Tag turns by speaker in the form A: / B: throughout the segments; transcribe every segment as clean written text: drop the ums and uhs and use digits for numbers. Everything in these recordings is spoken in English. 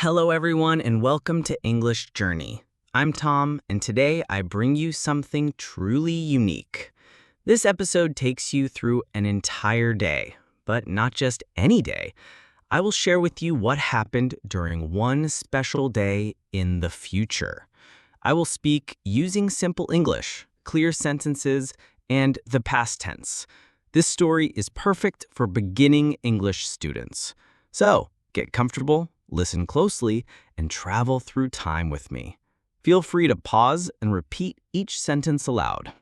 A: Hello, everyone, and welcome to English Journey. I'm Tom, and today I bring you something truly unique. This episode takes you through an entire day, but not just any day. I will share with you what happened during one special day in the future. I will speak using simple English, clear sentences, and the past tense. This story is perfect for beginning English students. So, get comfortable, listen closely, and travel through time with me. Feel free to pause and repeat each sentence aloud.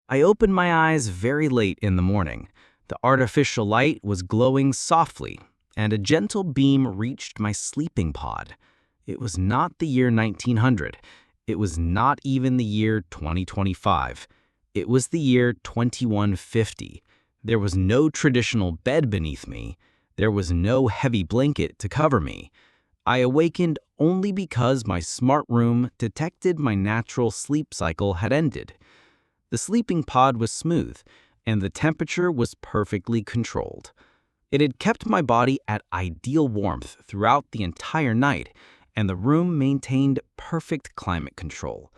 A: I opened my eyes very late in the morning. The artificial light was glowing softly, and a gentle beam reached my sleeping pod. It was not the year 1900. It was not even the year 2025. It was the year 2150. There was no traditional bed beneath me. There was no heavy blanket to cover me. I awakened only because my smart room detected my natural sleep cycle had ended. The sleeping pod was smooth, and the temperature was perfectly controlled. It had kept my body at ideal warmth throughout the entire night, and the room maintained perfect climate control.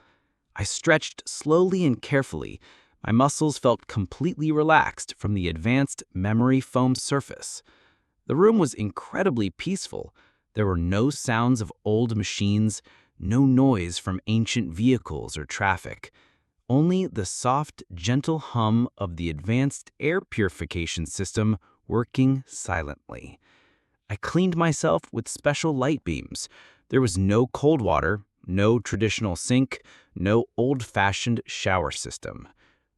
A: I stretched slowly and carefully. My muscles felt completely relaxed from the advanced memory foam surface. The room was incredibly peaceful. There were no sounds of old machines, no noise from ancient vehicles or traffic. Only the soft, gentle hum of the advanced air purification system working silently. I cleaned myself with special light beams. There was no cold water, no traditional sink, no old-fashioned shower system.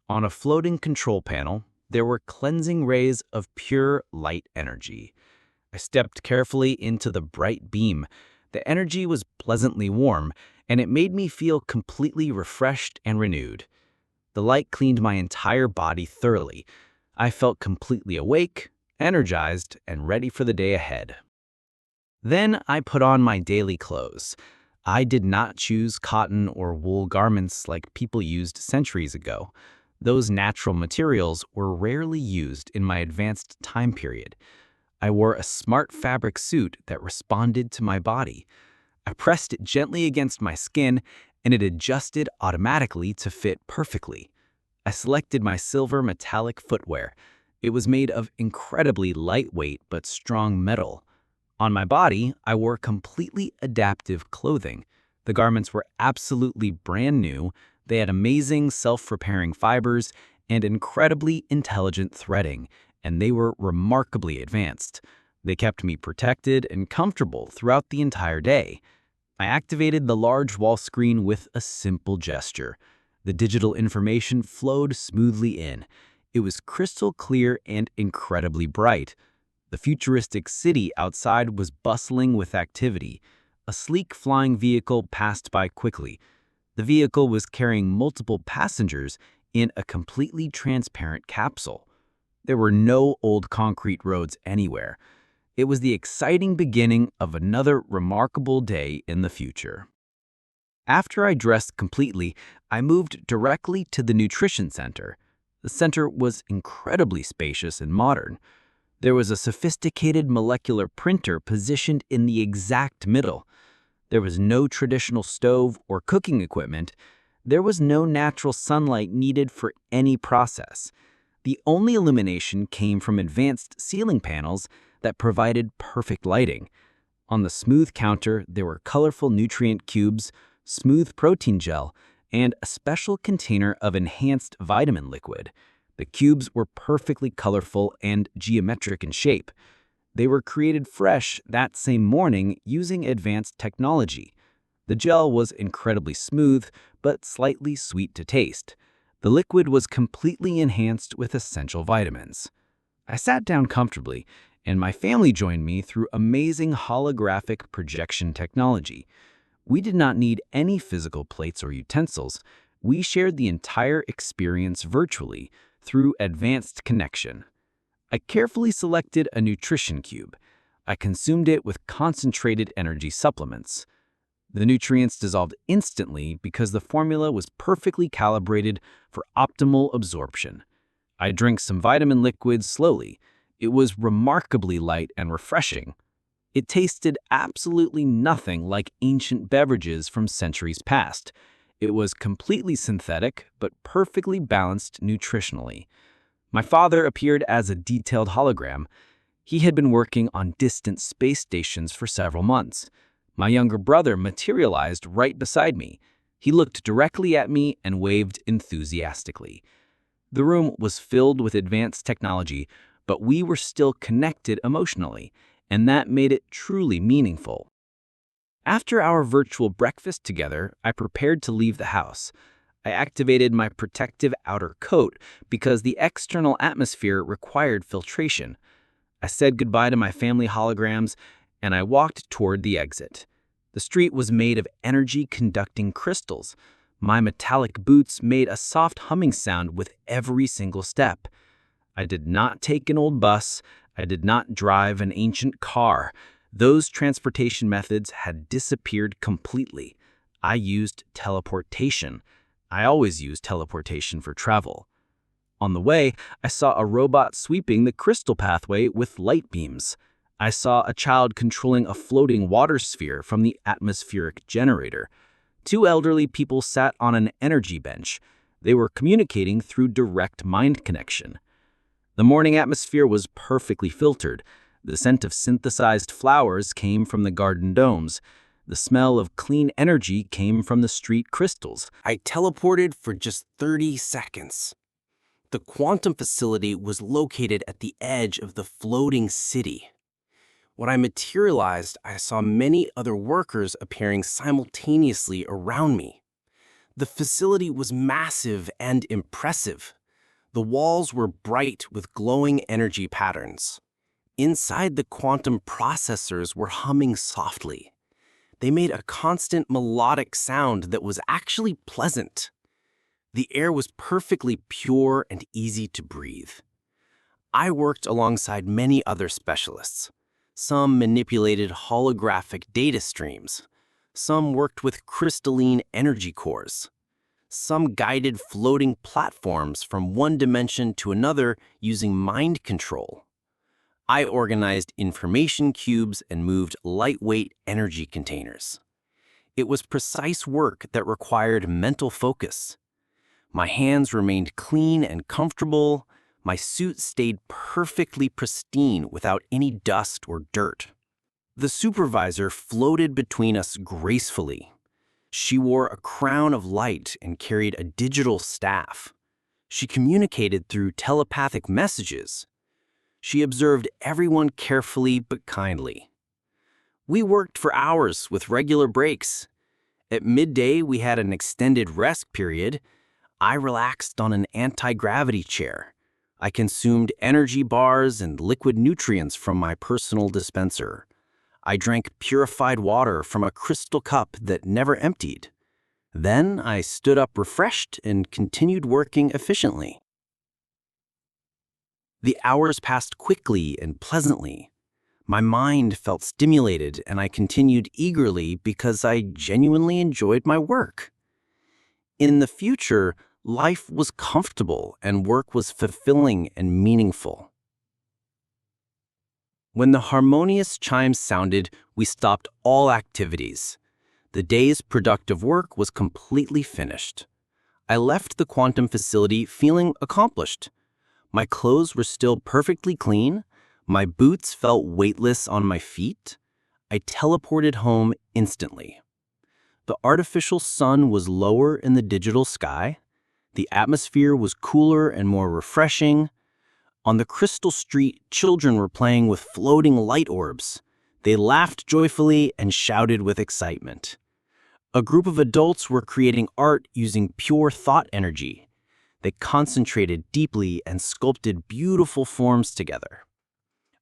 A: On a floating control panel, there were cleansing rays of pure light energy. I stepped carefully into the bright beam. The energy was pleasantly warm, and it made me feel completely refreshed and renewed. The light cleaned my entire body thoroughly. I felt completely awake, energized, and ready for the day ahead. Then I put on my daily clothes. I did not choose cotton or wool garments like people used centuries ago. Those natural materials were rarely used in my advanced time period. I wore a smart fabric suit that responded to my body. I pressed it gently against my skin, and it adjusted automatically to fit perfectly. I selected my silver metallic footwear. It was made of incredibly lightweight but strong metal. On my body, I wore completely adaptive clothing. The garments were absolutely brand new. They had amazing self-repairing fibers and incredibly intelligent threading, and they were remarkably advanced. They kept me protected and comfortable throughout the entire day. I activated the large wall screen with a simple gesture. The digital information flowed smoothly in. It was crystal clear and incredibly bright. The futuristic city outside was bustling with activity. A sleek flying vehicle passed by quickly. The vehicle was carrying multiple passengers in a completely transparent capsule. There were no old concrete roads anywhere. It was the exciting beginning of another remarkable day in the future. After I dressed completely, I moved directly to the nutrition center. The center was incredibly spacious and modern. There was a sophisticated molecular printer positioned in the exact middle. There was no traditional stove or cooking equipment. There was no natural sunlight needed for any process. The only illumination came from advanced ceiling panels that provided perfect lighting. On the smooth counter, there were colorful nutrient cubes, smooth protein gel, and a special container of enhanced vitamin liquid. The cubes were perfectly colorful and geometric in shape. They were created fresh that same morning using advanced technology. The gel was incredibly smooth, but slightly sweet to taste. The liquid was completely enhanced with essential vitamins. I sat down comfortably, and my family joined me through amazing holographic projection technology. We did not need any physical plates or utensils. We shared the entire experience virtually through advanced connection. I carefully selected a nutrition cube. I consumed it with concentrated energy supplements. The nutrients dissolved instantly because the formula was perfectly calibrated for optimal absorption. I drank some vitamin liquids slowly. It was remarkably light and refreshing.
B: It tasted absolutely nothing like ancient beverages from centuries past. It was completely synthetic, but perfectly balanced nutritionally. My father appeared as a detailed hologram. He had been working on distant space stations for several months. My younger brother materialized right beside me. He looked directly at me and waved enthusiastically. The room was filled with advanced technology, but we were still connected emotionally, and that made it truly meaningful. After our virtual breakfast together, I prepared to leave the house. I activated my protective outer coat because the external atmosphere required filtration. I said goodbye to my family holograms, and I walked toward the exit. The street was made of energy-conducting crystals. My metallic boots made a soft humming sound with every single step. I did not take an old bus. I did not drive an ancient car. Those transportation methods had disappeared completely. I used teleportation. I always use teleportation for travel. On the way, I saw a robot sweeping the crystal pathway with light beams. I saw a child controlling a floating water sphere from the atmospheric generator. Two elderly people sat on an energy bench. They were communicating through direct mind connection. The morning atmosphere was perfectly filtered. The scent of synthesized flowers came from the garden domes. The smell of clean energy came from the street crystals.
C: I teleported for just 30 seconds. The quantum facility was located at the edge of the floating city. When I materialized, I saw many other workers appearing simultaneously around me. The facility was massive and impressive. The walls were bright with glowing energy patterns. Inside, the quantum processors were humming softly. They made a constant melodic sound that was actually pleasant. The air was perfectly pure and easy to breathe. I worked alongside many other specialists. Some manipulated holographic data streams. Some worked with crystalline energy cores. Some guided floating platforms from one dimension to another using mind control. I organized information cubes and moved lightweight energy containers. It was precise work that required mental focus. My hands remained clean and comfortable. My suit stayed perfectly pristine without any dust or dirt. The supervisor floated between us gracefully. She wore a crown of light and carried a digital staff. She communicated through telepathic messages. She observed everyone carefully but kindly. We worked for hours with regular breaks. At midday, we had an extended rest period. I relaxed on an anti-gravity chair. I consumed energy bars and liquid nutrients from my personal dispenser. I drank purified water from a crystal cup that never emptied. Then I stood up refreshed and continued working efficiently. The hours passed quickly and pleasantly. My mind felt stimulated, and I continued eagerly because I genuinely enjoyed my work. In the future, life was comfortable and work was fulfilling and meaningful. When the harmonious chimes sounded, we stopped all activities. The day's productive work was completely finished. I left the quantum facility feeling accomplished. My clothes were still perfectly clean. My boots felt weightless on my feet. I teleported home instantly. The artificial sun was lower in the digital sky. The atmosphere was cooler and more refreshing. On the crystal street, children were playing with floating light orbs. They laughed joyfully and shouted with excitement. A group of adults were creating art using pure thought energy. They concentrated deeply and sculpted beautiful forms together.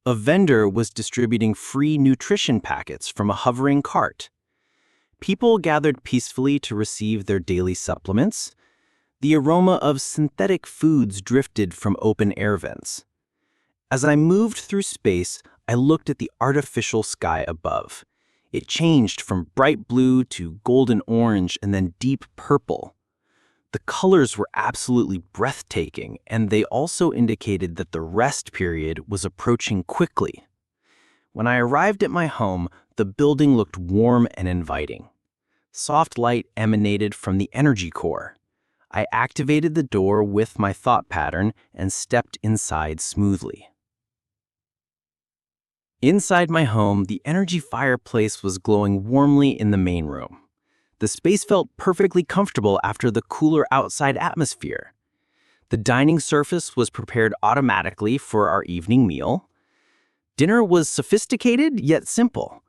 C: A vendor was distributing free nutrition packets from a hovering cart. People gathered peacefully to receive their daily supplements. The aroma of synthetic foods drifted from open-air vents. As I moved through space, I looked at the artificial sky above. It changed from bright blue to golden orange and then deep purple. The colors were absolutely breathtaking, and they also indicated that the rest period was approaching quickly. When I arrived at my home, the building looked warm and inviting. Soft light emanated from the energy core. I activated the door with my thought pattern and stepped inside smoothly. Inside my home, the energy fireplace was glowing warmly in the main room. The space felt perfectly comfortable after the cooler outside atmosphere. The dining surface was prepared automatically for our evening meal. Dinner was sophisticated yet simple.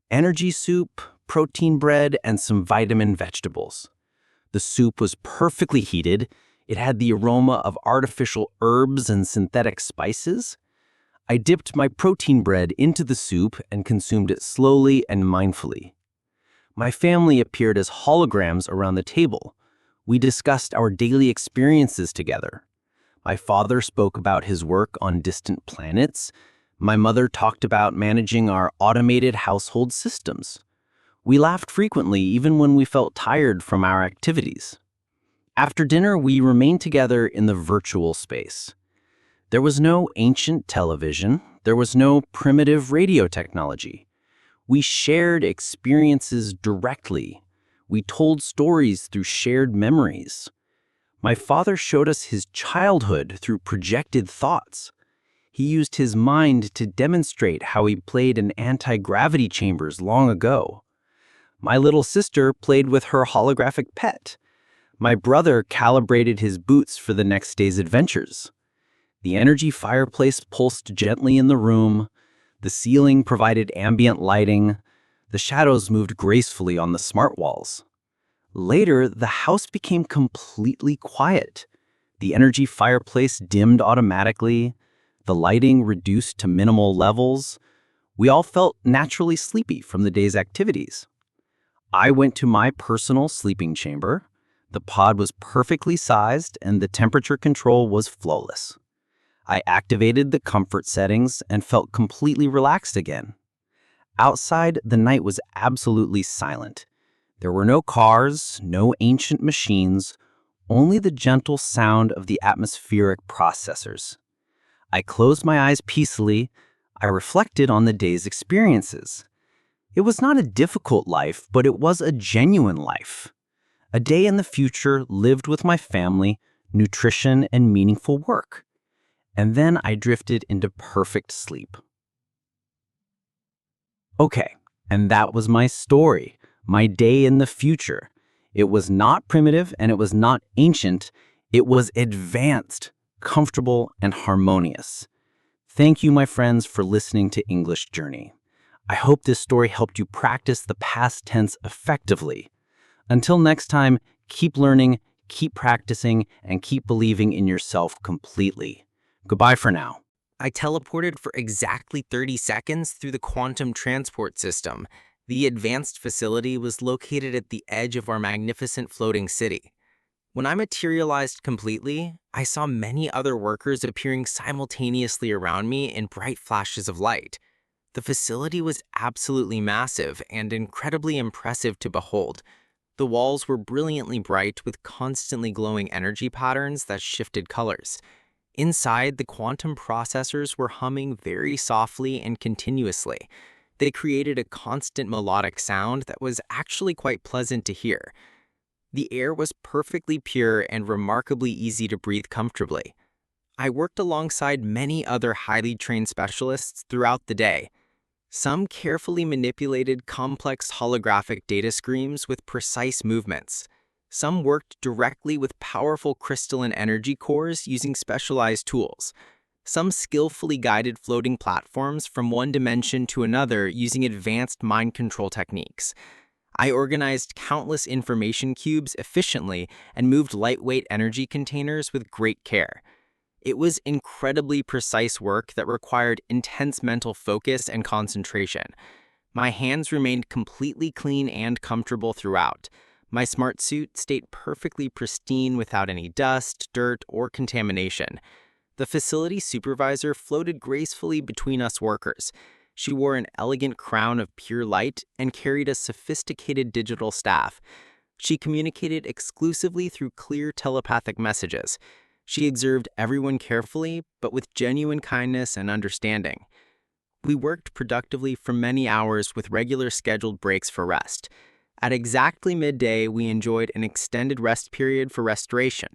C: Energy soup, protein bread, and some vitamin vegetables. The soup was perfectly heated. It had the aroma of artificial herbs and synthetic spices. I dipped my protein bread into the soup and consumed it slowly and mindfully. My family appeared as holograms around the table. We discussed our daily experiences together. My father spoke about his work on distant planets. My mother talked about managing our automated household systems. We laughed frequently even when we felt tired from our activities. After dinner, we remained together in the virtual space. There was no ancient television. There was no primitive radio technology. We shared experiences directly. We told stories through shared memories. My father showed us his childhood through projected thoughts. He used his mind to demonstrate how he played in anti-gravity chambers long ago. My little sister played with her holographic pet. My brother calibrated his boots for the next day's adventures. The energy fireplace pulsed gently in the room. The ceiling provided ambient lighting. The shadows moved gracefully on the smart walls. Later, the house became completely quiet. The energy fireplace dimmed automatically. The lighting reduced to minimal levels. We all felt naturally sleepy from the day's activities. I went to my personal sleeping chamber. The pod was perfectly sized and the temperature control was flawless. I activated the comfort settings and felt completely relaxed again. Outside, the night was absolutely silent. There were no cars, no ancient machines, only the gentle sound of the atmospheric processors. I closed my eyes peacefully. I reflected on the day's experiences. It was not a difficult life, but it was a genuine life. A day in the future lived with my family, nutrition, and meaningful work. And then I drifted into perfect sleep. Okay, and that was my story, my day in the future. It was not primitive and it was not ancient. It was advanced, comfortable, and harmonious. Thank you, my friends, for listening to English Journey. I hope this story helped you practice the past tense effectively. Until next time, keep learning, keep practicing, and keep believing in yourself completely. Goodbye for now.
A: I teleported for exactly 30 seconds through the quantum transport system. The advanced facility was located at the edge of our magnificent floating city. When I materialized completely, I saw many other workers appearing simultaneously around me in bright flashes of light. The facility was absolutely massive and incredibly impressive to behold. The walls were brilliantly bright with constantly glowing energy patterns that shifted colors. Inside, the quantum processors were humming very softly and continuously. They created a constant melodic sound that was actually quite pleasant to hear. The air was perfectly pure and remarkably easy to breathe comfortably. I worked alongside many other highly trained specialists throughout the day. Some carefully manipulated complex holographic data streams with precise movements. Some worked directly with powerful crystalline energy cores using specialized tools. Some skillfully guided floating platforms from one dimension to another using advanced mind control techniques. I organized countless information cubes efficiently and moved lightweight energy containers with great care. It was incredibly precise work that required intense mental focus and concentration. My hands remained completely clean and comfortable throughout. My smart suit stayed perfectly pristine without any dust, dirt, or contamination. The facility supervisor floated gracefully between us workers. She wore an elegant crown of pure light and carried a sophisticated digital staff. She communicated exclusively through clear telepathic messages. She observed everyone carefully, but with genuine kindness and understanding. We worked productively for many hours with regular scheduled breaks for rest. At exactly midday, we enjoyed an extended rest period for restoration.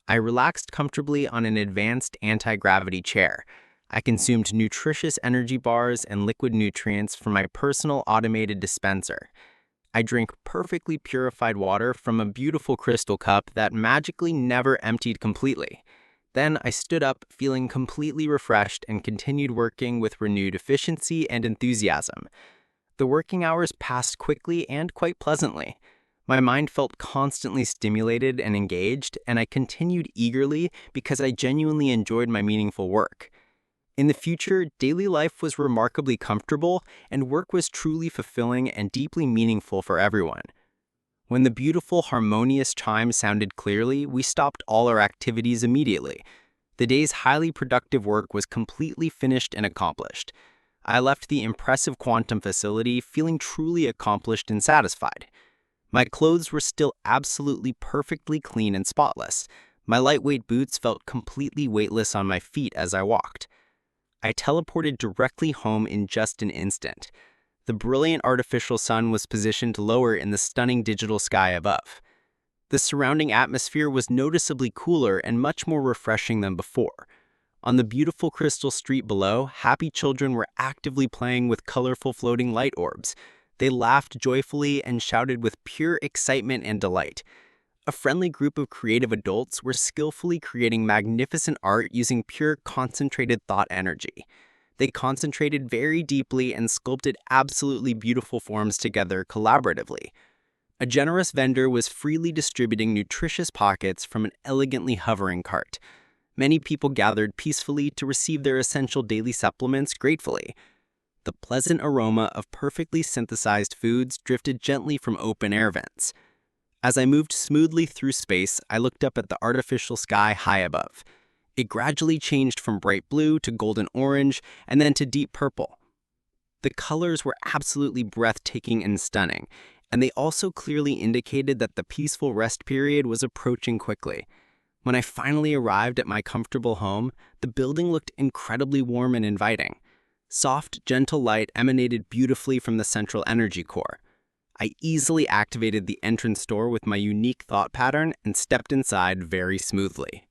A: I relaxed comfortably on an advanced anti-gravity chair. I consumed nutritious energy bars and liquid nutrients from my personal automated dispenser. I drank perfectly purified water from a beautiful crystal cup that magically never emptied completely. Then I stood up, feeling completely refreshed, and continued working with renewed efficiency and enthusiasm. The working hours passed quickly and quite pleasantly. My mind felt constantly stimulated and engaged, and I continued eagerly because I genuinely enjoyed my meaningful work. In the future, daily life was remarkably comfortable, and work was truly fulfilling and deeply meaningful for everyone. When the beautiful, harmonious chime sounded clearly, we stopped all our activities immediately. The day's highly productive work was completely finished and accomplished. I left the impressive quantum facility feeling truly accomplished and satisfied. My clothes were still absolutely perfectly clean and spotless. My lightweight boots felt completely weightless on my feet as I walked. I teleported directly home in just an instant. The brilliant artificial sun was positioned lower in the stunning digital sky above. The surrounding atmosphere was noticeably cooler and much more refreshing than before. On the beautiful crystal street below, happy children were actively playing with colorful floating light orbs. They laughed joyfully and shouted with pure excitement and delight. A friendly group of creative adults were skillfully creating magnificent art using pure concentrated thought energy. They concentrated very deeply and sculpted absolutely beautiful forms together collaboratively. A generous vendor was freely distributing nutritious pockets from an elegantly hovering cart. Many people gathered peacefully to receive their essential daily supplements gratefully. The pleasant aroma of perfectly synthesized foods drifted gently from open-air vents. As I moved smoothly through space, I looked up at the artificial sky high above. It gradually changed from bright blue to golden orange and then to deep purple. The colors were absolutely breathtaking and stunning, and they also clearly indicated that the peaceful rest period was approaching quickly. When I finally arrived at my comfortable home, the building looked incredibly warm and inviting. Soft, gentle light emanated beautifully from the central energy core. I easily activated the entrance door with my unique thought pattern and stepped inside very smoothly.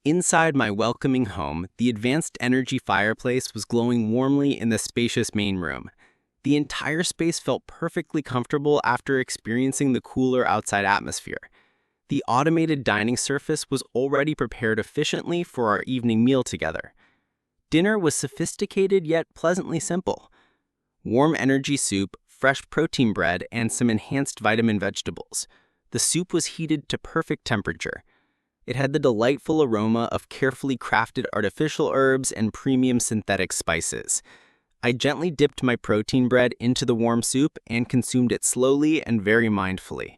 A: Inside my welcoming home, the advanced energy fireplace was glowing warmly in the spacious main room. The entire space felt perfectly comfortable after experiencing the cooler outside atmosphere. The automated dining surface was already prepared efficiently for our evening meal together. Dinner was sophisticated yet pleasantly simple. Warm energy soup, fresh protein bread, and some enhanced vitamin vegetables. The soup was heated to perfect temperature. It had the delightful aroma of carefully crafted artificial herbs and premium synthetic spices. I gently dipped my protein bread into the warm soup and consumed it slowly and very mindfully.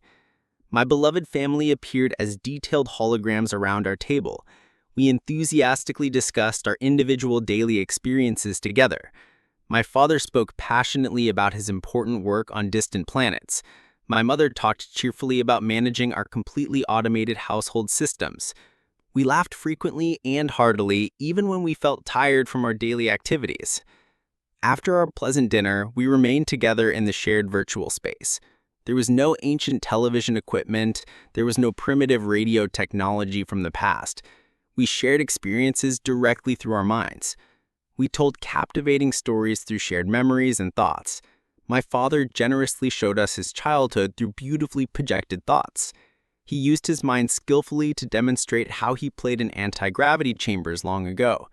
A: My beloved family appeared as detailed holograms around our table. We enthusiastically discussed our individual daily experiences together. My father spoke passionately about his important work on distant planets. My mother talked cheerfully about managing our completely automated household systems. We laughed frequently and heartily, even when we felt tired from our daily activities. After our pleasant dinner, we remained together in the shared virtual space. There was no ancient television equipment. There was no primitive radio technology from the past. We shared experiences directly through our minds. We told captivating stories through shared memories and thoughts. My father generously showed us his childhood through beautifully projected thoughts. He used his mind skillfully to demonstrate how he played in anti-gravity chambers long ago.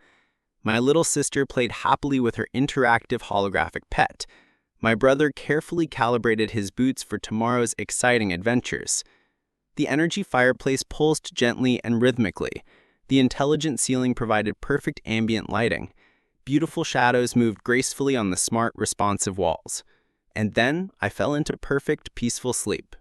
A: My little sister played happily with her interactive holographic pet. My brother carefully calibrated his boots for tomorrow's exciting adventures. The energy fireplace pulsed gently and rhythmically. The intelligent ceiling provided perfect ambient lighting. Beautiful shadows moved gracefully on the smart, responsive walls. And then I fell into perfect, peaceful sleep.